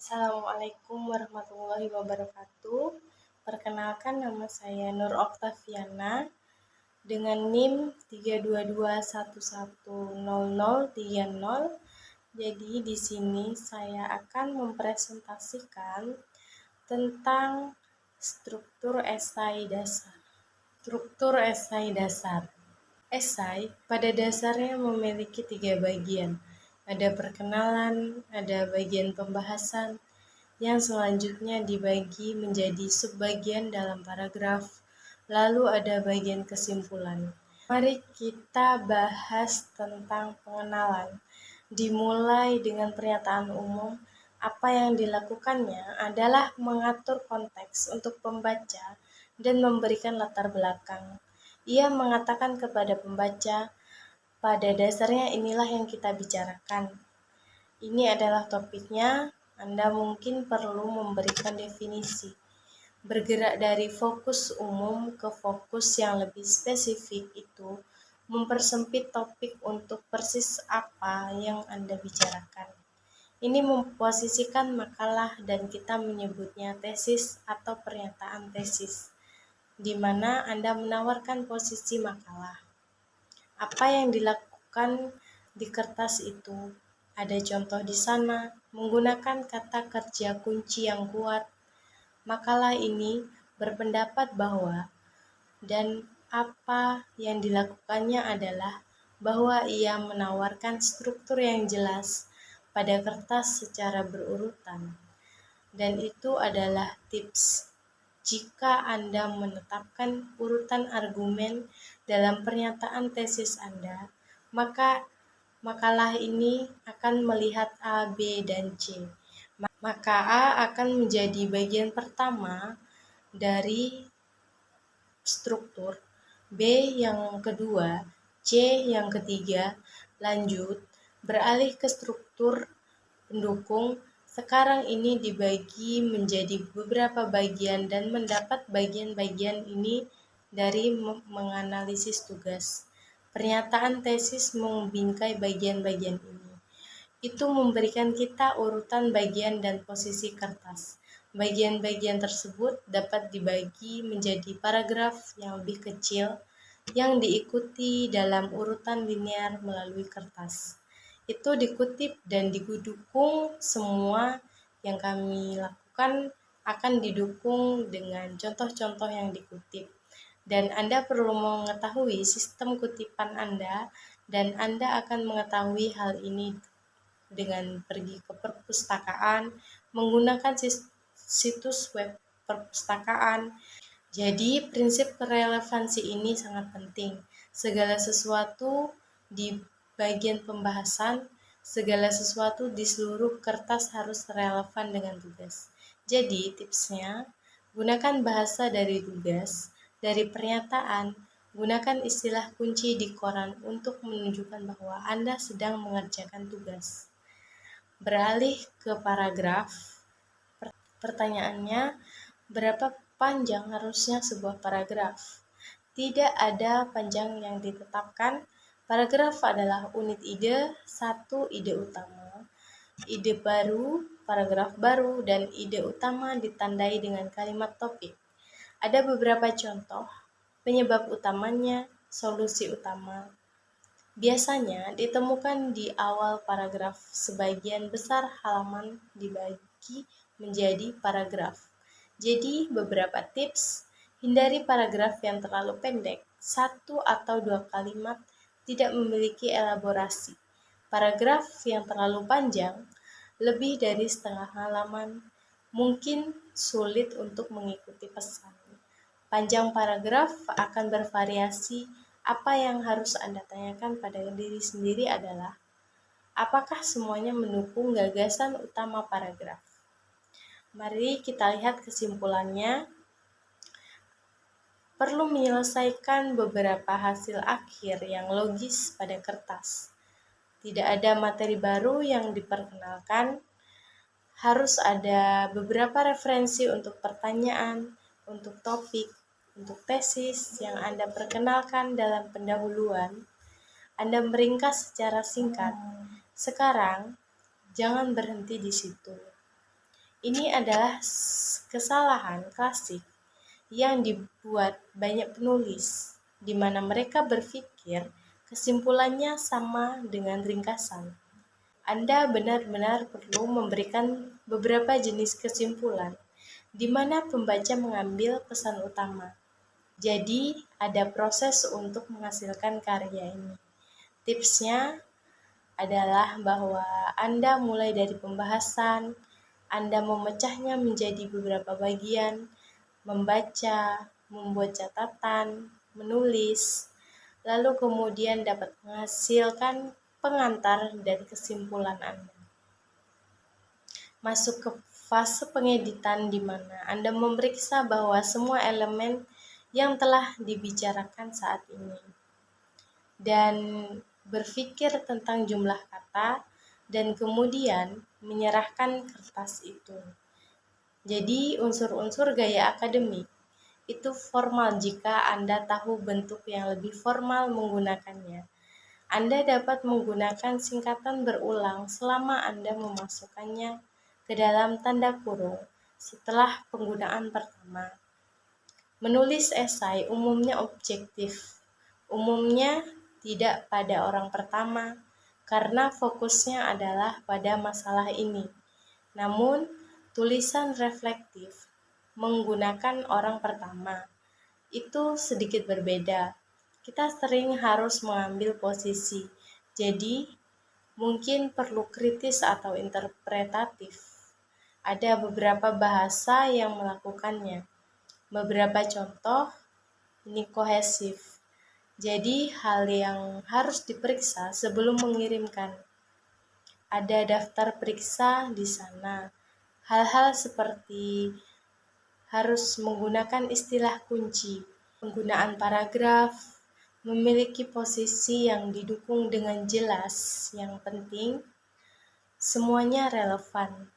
Assalamualaikum warahmatullahi wabarakatuh. Perkenalkan, nama saya Nur Oktaviana dengan NIM 322110030. Jadi di sini saya akan mempresentasikan tentang struktur esai dasar. Struktur esai dasar. Esai pada dasarnya memiliki 3 bagian. Ada perkenalan, ada bagian pembahasan, yang selanjutnya dibagi menjadi subbagian dalam paragraf, lalu ada bagian kesimpulan. Mari kita bahas tentang pengenalan. Dimulai dengan pernyataan umum. Apa yang dilakukannya adalah mengatur konteks untuk pembaca dan memberikan latar belakang. Ia mengatakan kepada pembaca, pada dasarnya inilah yang kita bicarakan. Ini adalah topiknya. Anda mungkin perlu memberikan definisi. Bergerak dari fokus umum ke fokus yang lebih spesifik itu mempersempit topik untuk persis apa yang Anda bicarakan. Ini memposisikan makalah dan kita menyebutnya tesis atau pernyataan tesis, di mana Anda menawarkan posisi makalah. Apa yang dilakukan di kertas itu? Ada contoh di sana, menggunakan kata kerja kunci yang kuat. Makalah ini berpendapat bahwa dan apa yang dilakukannya adalah bahwa ia menawarkan struktur yang jelas pada kertas secara berurutan. Dan itu adalah tips. Jika Anda menetapkan urutan argumen dalam pernyataan tesis Anda, maka makalah ini akan melihat A, B, dan C. Maka A akan menjadi bagian pertama dari struktur, B yang kedua, C yang ketiga, lanjut beralih ke struktur pendukung. Sekarang ini dibagi menjadi beberapa bagian dan mendapat bagian-bagian ini dari menganalisis tugas. Pernyataan tesis membingkai bagian-bagian ini. Itu memberikan kita urutan bagian dan posisi kertas. Bagian-bagian tersebut dapat dibagi menjadi paragraf yang lebih kecil yang diikuti dalam urutan linear melalui kertas. Itu dikutip dan didukung. Semua yang kami lakukan akan didukung dengan contoh-contoh yang dikutip. Dan Anda perlu mengetahui sistem kutipan Anda, dan Anda akan mengetahui hal ini dengan pergi ke perpustakaan, menggunakan situs web perpustakaan. Jadi, prinsip relevansi ini sangat penting. Segala sesuatu di bagian pembahasan, segala sesuatu di seluruh kertas harus relevan dengan tugas. Jadi, tipsnya, gunakan bahasa dari tugas, dari pernyataan, gunakan istilah kunci di koran untuk menunjukkan bahwa Anda sedang mengerjakan tugas. Beralih ke paragraf. Pertanyaannya, berapa panjang harusnya sebuah paragraf? Tidak ada panjang yang ditetapkan. Paragraf adalah unit ide, satu ide utama, ide baru, paragraf baru, dan ide utama ditandai dengan kalimat topik. Ada beberapa contoh, penyebab utamanya, solusi utama. Biasanya ditemukan di awal paragraf. Sebagian besar halaman dibagi menjadi paragraf. Jadi beberapa tips, hindari paragraf yang terlalu pendek, 1 atau 2 kalimat, tidak memiliki elaborasi. Paragraf yang terlalu panjang, lebih dari setengah halaman, mungkin sulit untuk mengikuti pesan. Panjang paragraf akan bervariasi. Apa yang harus Anda tanyakan pada diri sendiri adalah, apakah semuanya mendukung gagasan utama paragraf? Mari kita lihat kesimpulannya. Perlu menyelesaikan beberapa hasil akhir yang logis pada kertas. Tidak ada materi baru yang diperkenalkan. Harus ada beberapa referensi untuk pertanyaan, untuk topik, untuk tesis yang Anda perkenalkan dalam pendahuluan. Anda meringkas secara singkat. Sekarang, jangan berhenti di situ. Ini adalah kesalahan klasik yang dibuat banyak penulis, di mana mereka berpikir kesimpulannya sama dengan ringkasan. Anda benar-benar perlu memberikan beberapa jenis kesimpulan, di mana pembaca mengambil pesan utama. Jadi, ada proses untuk menghasilkan karya ini. Tipsnya adalah bahwa Anda mulai dari pembahasan, Anda memecahnya menjadi beberapa bagian, membaca, membuat catatan, menulis, lalu kemudian dapat menghasilkan pengantar dan kesimpulan Anda. Masuk ke fase pengeditan di mana Anda memeriksa bahwa semua elemen yang telah dibicarakan saat ini dan berpikir tentang jumlah kata dan kemudian menyerahkan kertas itu. Jadi unsur-unsur gaya akademik itu formal jika Anda tahu bentuk yang lebih formal menggunakannya. Anda dapat menggunakan singkatan berulang selama Anda memasukkannya ke dalam tanda kurung setelah penggunaan pertama. Menulis esai umumnya objektif, umumnya tidak pada orang pertama, karena fokusnya adalah pada masalah ini. Namun, tulisan reflektif menggunakan orang pertama itu sedikit berbeda. Kita sering harus mengambil posisi, jadi mungkin perlu kritis atau interpretatif. Ada beberapa bahasa yang melakukannya. Beberapa contoh, ini kohesif. Jadi hal yang harus diperiksa sebelum mengirimkan. Ada daftar periksa di sana. Hal-hal seperti harus menggunakan istilah kunci, penggunaan paragraf, memiliki posisi yang didukung dengan jelas, yang penting semuanya relevan.